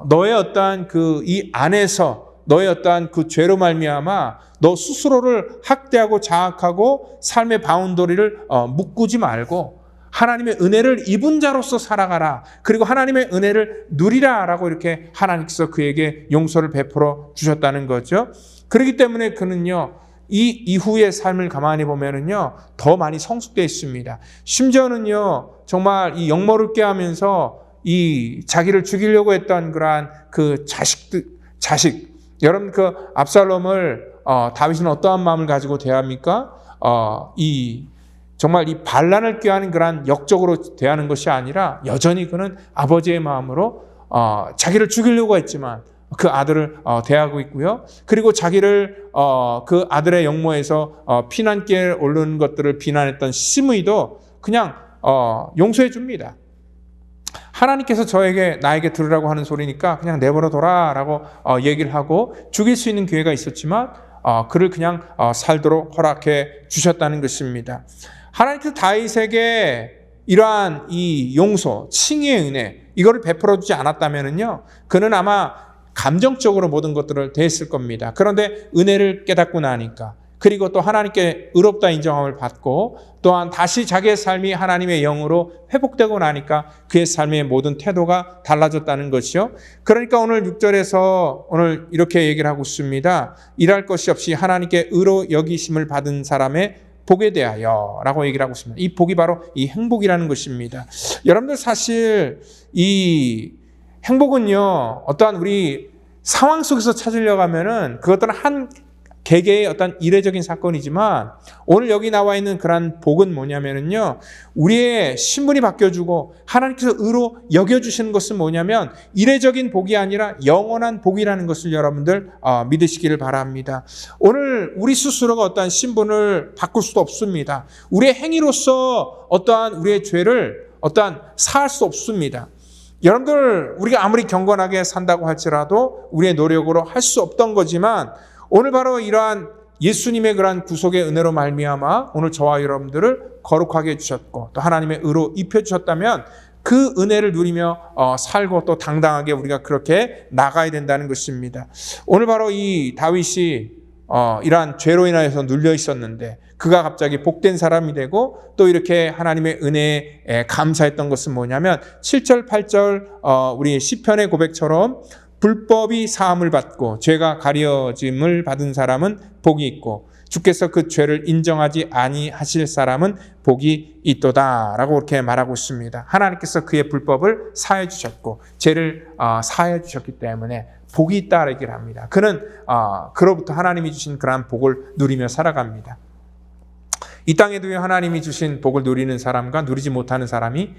너의 어떠한 그 이 안에서 너의 어떠한 그 죄로 말미암아 너 스스로를 학대하고 자학하고 삶의 바운더리를 묶지 말고 하나님의 은혜를 입은 자로서 살아가라. 그리고 하나님의 은혜를 누리라라고 이렇게 하나님께서 그에게 용서를 베풀어 주셨다는 거죠. 그렇기 때문에 그는요, 이 이후의 삶을 가만히 보면은요, 더 많이 성숙되어 있습니다. 심지어는요, 정말 이 영모를 꾀하면서 이 자기를 죽이려고 했던 그러한 그 자식 여러분 그 압살롬을 다윗은 어떠한 마음을 가지고 대합니까? 정말 이 반란을 꾀하는 그러한 역적으로 대하는 것이 아니라 여전히 그는 아버지의 마음으로 자기를 죽이려고 했지만 그 아들을 대하고 있고요. 그리고 자기를 그 아들의 영모에서 피난길에 오르는 것들을 비난했던 시므이도 그냥 용서해 줍니다. 하나님께서 나에게 들으라고 하는 소리니까 그냥 내버려둬라 라고 얘기를 하고 죽일 수 있는 기회가 있었지만 그를 그냥 살도록 허락해 주셨다는 것입니다. 하나님께서 다윗에게 이러한 이 용서, 칭의의 은혜 이거를 베풀어 주지 않았다면요, 그는 아마 감정적으로 모든 것들을 대했을 겁니다. 그런데 은혜를 깨닫고 나니까, 그리고 또 하나님께 의롭다 인정함을 받고 또한 다시 자기의 삶이 하나님의 영으로 회복되고 나니까 그의 삶의 모든 태도가 달라졌다는 것이요. 그러니까 오늘 6절에서 오늘 이렇게 얘기를 하고 있습니다. 일할 것이 없이 하나님께 의로 여기심을 받은 사람의 복에 대하여 라고 얘기를 하고 있습니다. 이 복이 바로 이 행복이라는 것입니다. 여러분들 사실 이 행복은요, 어떠한 우리 상황 속에서 찾으려고 하면은 그것들은 한 개개의 어떤 이례적인 사건이지만 오늘 여기 나와 있는 그런 복은 뭐냐면요, 우리의 신분이 바뀌어주고 하나님께서 의로 여겨주시는 것은 뭐냐면 이례적인 복이 아니라 영원한 복이라는 것을 여러분들 믿으시기를 바랍니다. 오늘 우리 스스로가 어떠한 신분을 바꿀 수도 없습니다. 우리의 행위로서 어떠한 우리의 죄를 사할 수 없습니다. 여러분들 우리가 아무리 경건하게 산다고 할지라도 우리의 노력으로 할 수 없던 거지만 오늘 바로 이러한 예수님의 그러한 구속의 은혜로 말미암아 오늘 저와 여러분들을 거룩하게 해주셨고 또 하나님의 의로 입혀주셨다면 그 은혜를 누리며 살고 또 당당하게 우리가 그렇게 나가야 된다는 것입니다. 오늘 바로 이 다윗이 이러한 죄로 인하여서 눌려 있었는데 그가 갑자기 복된 사람이 되고 또 이렇게 하나님의 은혜에 감사했던 것은 뭐냐면 7절 8절 우리 시편의 고백처럼 불법이 사함을 받고 죄가 가려짐을 받은 사람은 복이 있고 주께서 그 죄를 인정하지 아니하실 사람은 복이 있도다 라고 이렇게 말하고 있습니다. 하나님께서 그의 불법을 사해 주셨고 죄를 사해 주셨기 때문에 복이 있다 얘기를 합니다. 그는 그로부터 하나님이 주신 그러한 복을 누리며 살아갑니다. 이 땅에도요, 하나님이 주신 복을 누리는 사람과 누리지 못하는 사람이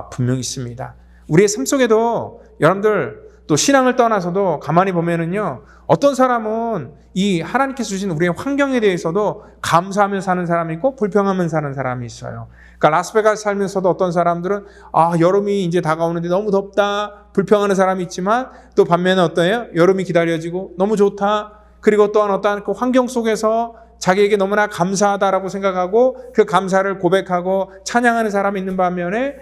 분명히 있습니다. 우리의 삶 속에도 여러분들 또 신앙을 떠나서도 가만히 보면은요, 어떤 사람은 이 하나님께서 주신 우리의 환경에 대해서도 감사하며 사는 사람이 있고 불평하며 사는 사람이 있어요. 그러니까 라스베가스 살면서도 어떤 사람들은 여름이 이제 다가오는데 너무 덥다 불평하는 사람이 있지만 또 반면에 어떠해요? 여름이 기다려지고 너무 좋다. 그리고 또한 어떠한 그 환경 속에서 자기에게 너무나 감사하다라고 생각하고 그 감사를 고백하고 찬양하는 사람이 있는 반면에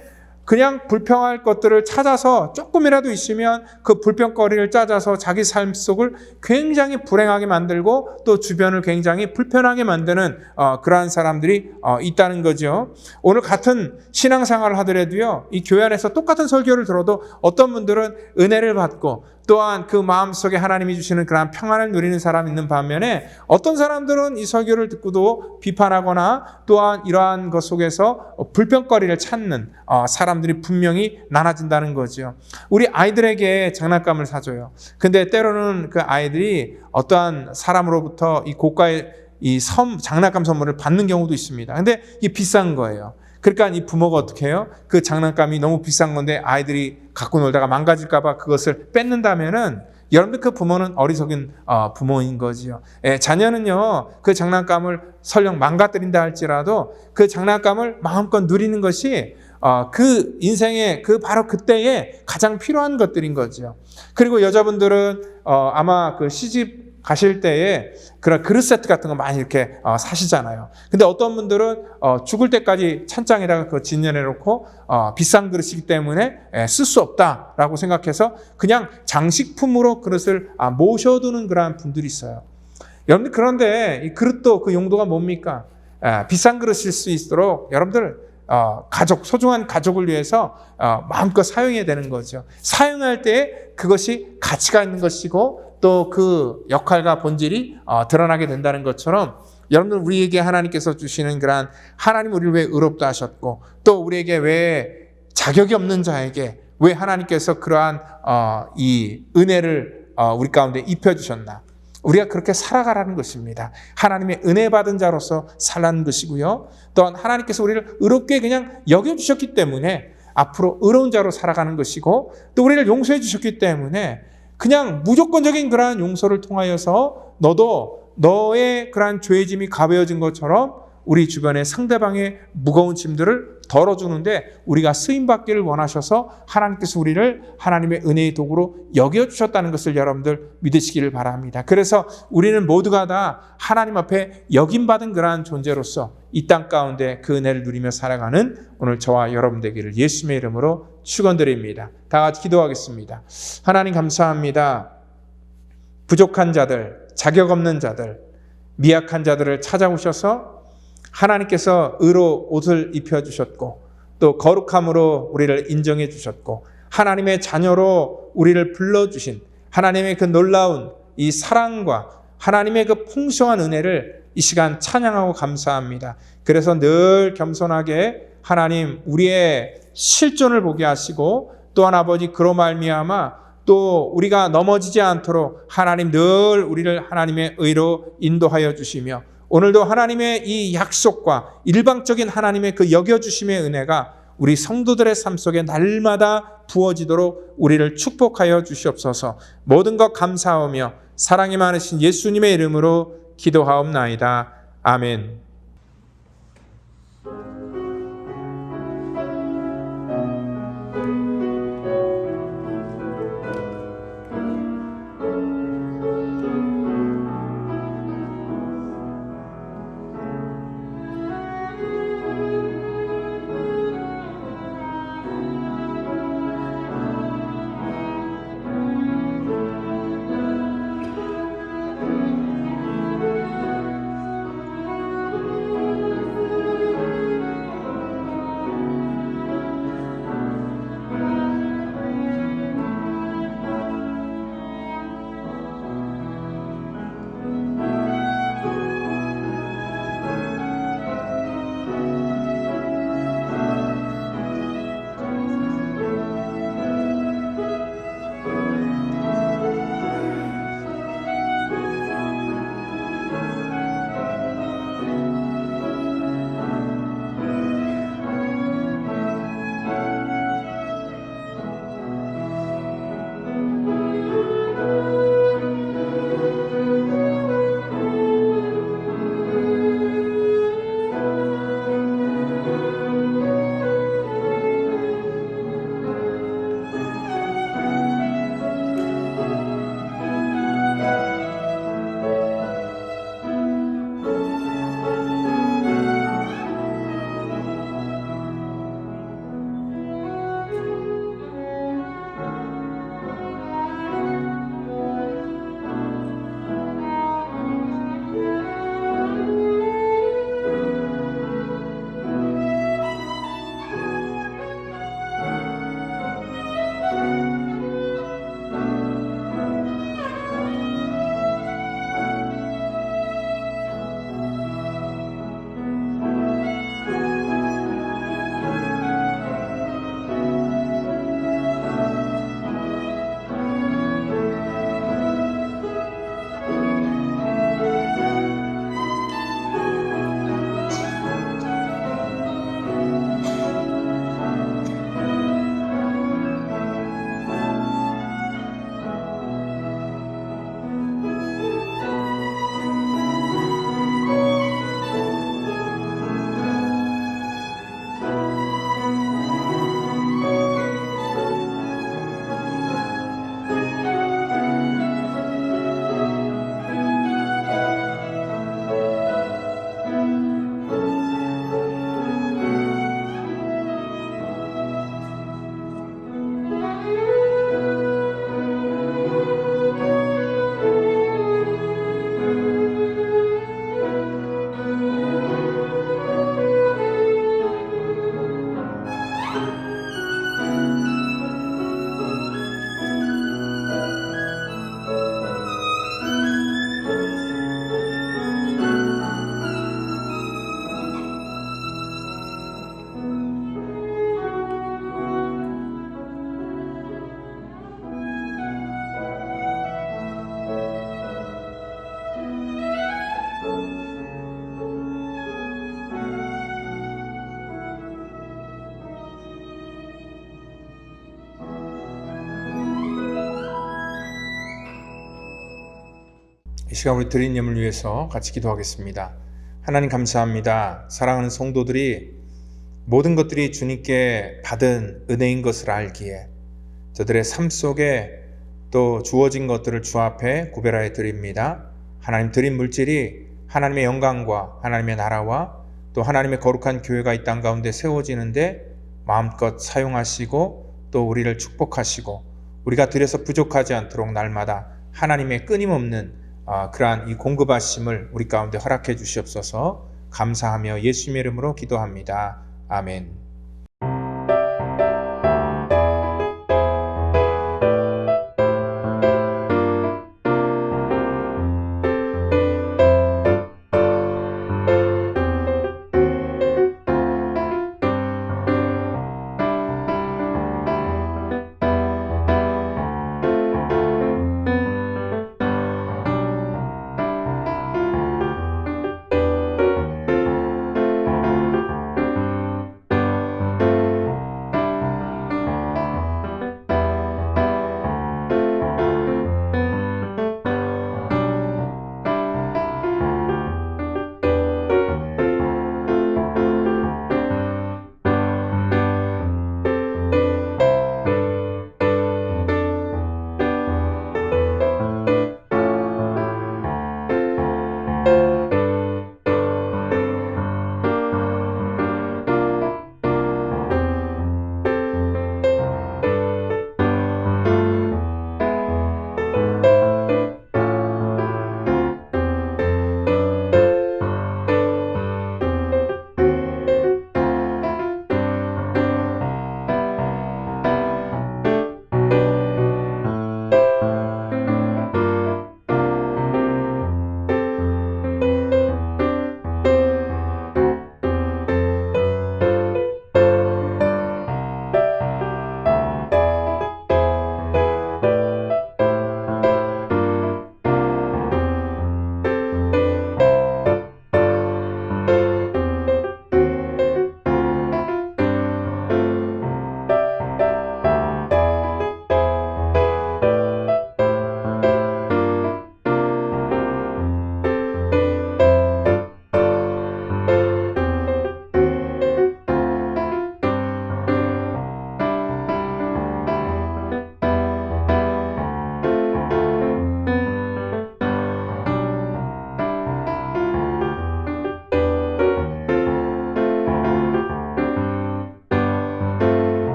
그냥 불평할 것들을 찾아서 조금이라도 있으면 그 불평거리를 찾아서 자기 삶 속을 굉장히 불행하게 만들고 또 주변을 굉장히 불편하게 만드는 그러한 사람들이 있다는 거죠. 오늘 같은 신앙생활을 하더라도요, 이 교회 안에서 똑같은 설교를 들어도 어떤 분들은 은혜를 받고 또한 그 마음속에 하나님이 주시는 그런 평안을 누리는 사람이 있는 반면에 어떤 사람들은 이 설교를 듣고도 비판하거나 또한 이러한 것 속에서 불평거리를 찾는 사람들이 분명히 나눠진다는 거죠. 우리 아이들에게 장난감을 사줘요. 근데 때로는 그 아이들이 어떠한 사람으로부터 이 고가의 이 장난감 선물을 받는 경우도 있습니다. 근데 이게 비싼 거예요. 그러니까 이 부모가 어떻게 해요? 그 장난감이 너무 비싼 건데 아이들이 갖고 놀다가 망가질까 봐 그것을 뺏는다면은 여러분들 그 부모는 어리석은 부모인 거지요. 자녀는요, 그 장난감을 설령 망가뜨린다 할지라도 그 장난감을 마음껏 누리는 것이 그 인생의 그 바로 그때에 가장 필요한 것들인 거죠. 그리고 여자분들은 아마 그 시집 가실 때에 그런 그릇 세트 같은 거 많이 이렇게 사시잖아요. 근데 어떤 분들은 죽을 때까지 찬장에다가 그거 진열해 놓고 비싼 그릇이기 때문에 쓸 수 없다라고 생각해서 그냥 장식품으로 그릇을 모셔두는 그런 분들이 있어요. 여러분들 그런데 이 그릇도 그 용도가 뭡니까? 비싼 그릇일 수 있도록 여러분들 소중한 가족을 위해서 마음껏 사용해야 되는 거죠. 사용할 때 그것이 가치가 있는 것이고 또 그 역할과 본질이 드러나게 된다는 것처럼 여러분들 우리에게 하나님께서 주시는 그러한 하나님 우리를 왜 의롭다 하셨고 또 우리에게 왜 자격이 없는 자에게 왜 하나님께서 그러한 이 은혜를 우리 가운데 입혀주셨나? 우리가 그렇게 살아가라는 것입니다. 하나님의 은혜 받은 자로서 살라는 것이고요. 또한 하나님께서 우리를 의롭게 그냥 여겨주셨기 때문에 앞으로 의로운 자로 살아가는 것이고, 또 우리를 용서해 주셨기 때문에 그냥 무조건적인 그러한 용서를 통하여서 너도 너의 그러한 죄의 짐이 가벼워진 것처럼 우리 주변에 상대방의 무거운 짐들을 덜어주는데 우리가 쓰임받기를 원하셔서 하나님께서 우리를 하나님의 은혜의 도구로 여겨주셨다는 것을 여러분들 믿으시기를 바랍니다. 그래서 우리는 모두가 다 하나님 앞에 여김받은 그러한 존재로서 이 땅 가운데 그 은혜를 누리며 살아가는 오늘 저와 여러분 되기를 예수님의 이름으로 축원드립니다. 다 같이 기도하겠습니다. 하나님 감사합니다. 부족한 자들, 자격 없는 자들, 미약한 자들을 찾아오셔서 하나님께서 의로 옷을 입혀주셨고 또 거룩함으로 우리를 인정해 주셨고 하나님의 자녀로 우리를 불러주신 하나님의 그 놀라운 이 사랑과 하나님의 그 풍성한 은혜를 이 시간 찬양하고 감사합니다. 그래서 늘 겸손하게 하나님 우리의 실존을 보게 하시고 또한 아버지 그로 말미암아 또 우리가 넘어지지 않도록 하나님 늘 우리를 하나님의 의로 인도하여 주시며 오늘도 하나님의 이 약속과 일방적인 하나님의 그 여겨주심의 은혜가 우리 성도들의 삶 속에 날마다 부어지도록 우리를 축복하여 주시옵소서. 모든 것 감사하며 사랑이 많으신 예수님의 이름으로 기도하옵나이다. 아멘. 이 시간 우리 드린 예물 위해서 같이 기도하겠습니다. 하나님 감사합니다. 사랑하는 성도들이 모든 것들이 주님께 받은 은혜인 것을 알기에 저들의 삶 속에 또 주어진 것들을 주 앞에 구별하여 드립니다. 하나님 드린 물질이 하나님의 영광과 하나님의 나라와 또 하나님의 거룩한 교회가 이 땅 가운데 세워지는데 마음껏 사용하시고 또 우리를 축복하시고 우리가 드려서 부족하지 않도록 날마다 하나님의 끊임없는 그러한 이 공급하심을 우리 가운데 허락해 주시옵소서. 감사하며 예수님의 이름으로 기도합니다. 아멘.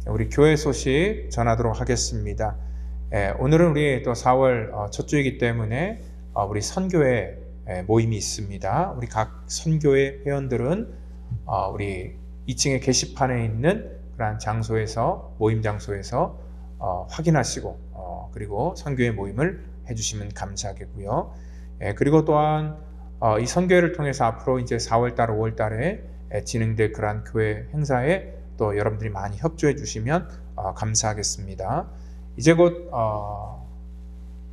우리 교회 소식 전하도록 하겠습니다. 오늘은 우리 또 4월 첫 주이기 때문에 우리 선교회 모임이 있습니다. 우리 각 선교회 회원들은 우리 2층의 게시판에 있는 그러한 장소에서 모임 장소에서 확인하시고 그리고 선교회 모임을 해주시면 감사하겠고요. 그리고 또한 이 선교회를 통해서 앞으로 이제 4월달, 5월달에 진행될 그러한 교회 행사에 또 여러분들이 많이 협조해 주시면 감사하겠습니다. 이제 곧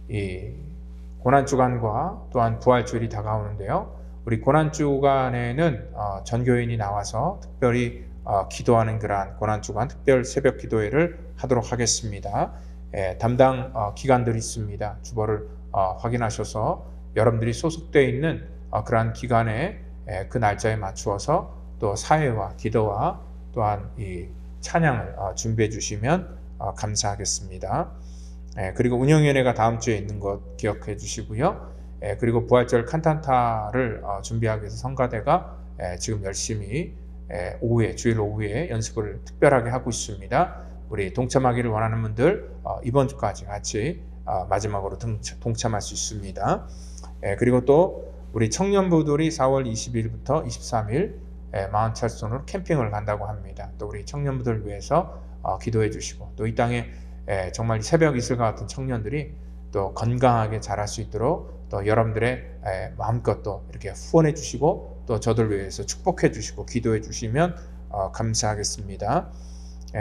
이 고난주간과 또한 부활주일이 다가오는데요. 우리 고난주간에는 전교인이 나와서 특별히 기도하는 그러한 고난주간 특별 새벽 기도회를 하도록 하겠습니다. 담당 기관들이 있습니다. 주보를 확인하셔서 여러분들이 소속되어 있는 그러한 기관에 그 날짜에 맞추어서 또 사회와 기도와 또한 이 찬양을 준비해 주시면 감사하겠습니다. 그리고 운영위원회가 다음 주에 있는 것 기억해 주시고요. 그리고 부활절 칸탄타를 준비하기 위해서 성가대가 지금 열심히 오후에 주일 오후에 연습을 특별하게 하고 있습니다. 우리 동참하기를 원하는 분들 이번 주까지 같이 마지막으로 동참할 수 있습니다. 그리고 또 우리 청년부들이 4월 20일부터 23일 마운트 찰스톤으로 캠핑을 간다고 합니다. 또 우리 청년부들 위해서 기도해 주시고, 또 이 땅에 정말 새벽 이슬과 같은 청년들이 또 건강하게 자랄 수 있도록 또 여러분들의 마음껏 또 이렇게 후원해 주시고, 또 저들 위해서 축복해 주시고 기도해 주시면 감사하겠습니다.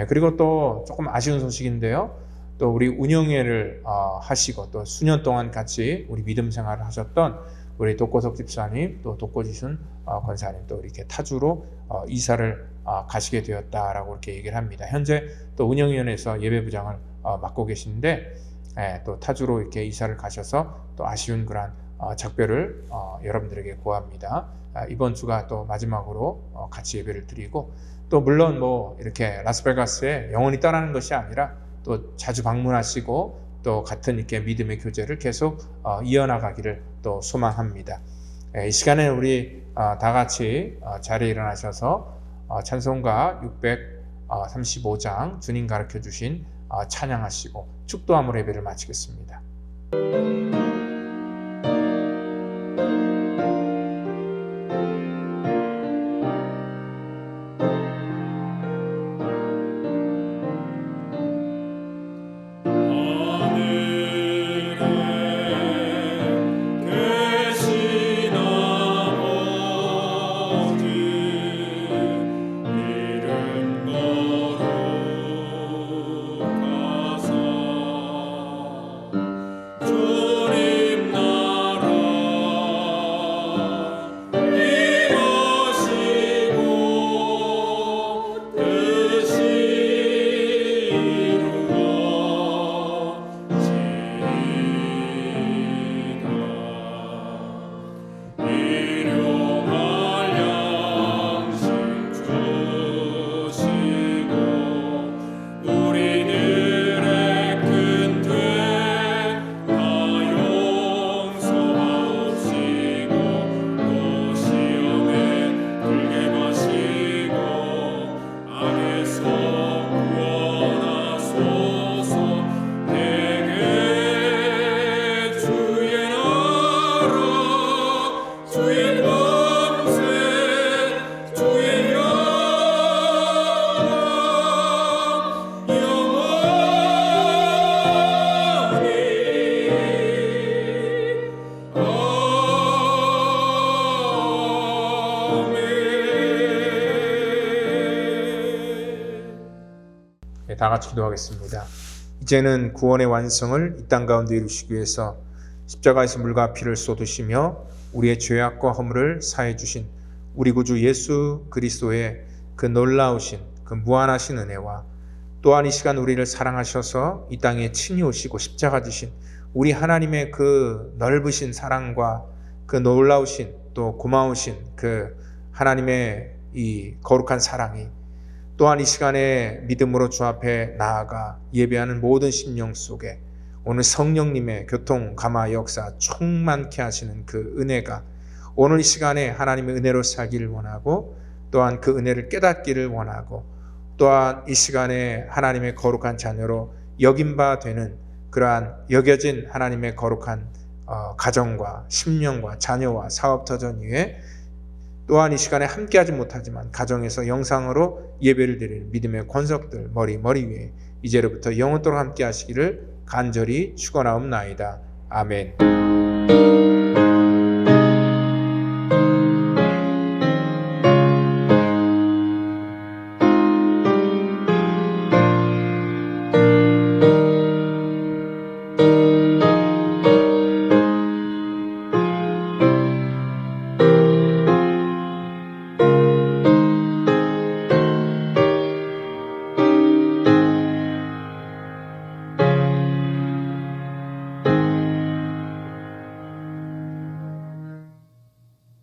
그리고 또 조금 아쉬운 소식인데요. 또 우리 운영회를 하시고 또 수년 동안 같이 우리 믿음 생활을 하셨던 우리 독고석 집사님, 또 독고지순 권사님 또 이렇게 타주로 이사를 가시게 되었다라고 이렇게 얘기를 합니다. 현재 또 운영위원회에서 예배부장을 맡고 계신데 또 타주로 이렇게 이사를 가셔서 또 아쉬운 그런 작별을 여러분들에게 고합니다. 이번 주가 또 마지막으로 같이 예배를 드리고, 또 물론 뭐 이렇게 라스베가스에 영원히 떠나는 것이 아니라 또 자주 방문하시고 또 같은 이렇게 믿음의 교제를 계속 이어나가기를 또 소망합니다. 이 시간에 우리 다 같이 자리에 일어나셔서 찬송가 635장 주님 가르쳐 주신 찬양하시고 축도함으로 예배를 마치겠습니다. 다 같이 기도하겠습니다. 이제는 구원의 완성을 이 땅 가운데 이루시기 위해서 십자가에서 물과 피를 쏟으시며 우리의 죄악과 허물을 사해 주신 우리 구주 예수 그리스도의 그 놀라우신 그 무한하신 은혜와, 또한 이 시간 우리를 사랑하셔서 이 땅에 친히 오시고 십자가 지신 우리 하나님의 그 넓으신 사랑과 그 놀라우신 또 고마우신 그 하나님의 이 거룩한 사랑이, 또한 이 시간에 믿음으로 주 앞에 나아가 예배하는 모든 심령 속에 오늘 성령님의 교통 감화 역사 충만케 하시는 그 은혜가 오늘 이 시간에 하나님의 은혜로 살기를 원하고, 또한 그 은혜를 깨닫기를 원하고, 또한 이 시간에 하나님의 거룩한 자녀로 여김바 되는 그러한 여겨진 하나님의 거룩한 가정과 심령과 자녀와 사업터전 위에, 또한 이 시간에 함께하지 못하지만 가정에서 영상으로 예배를 드리는 믿음의 권석들 머리 위에 이제로부터 영원토록 함께 하시기를 간절히 축원하옵나이다. 아멘.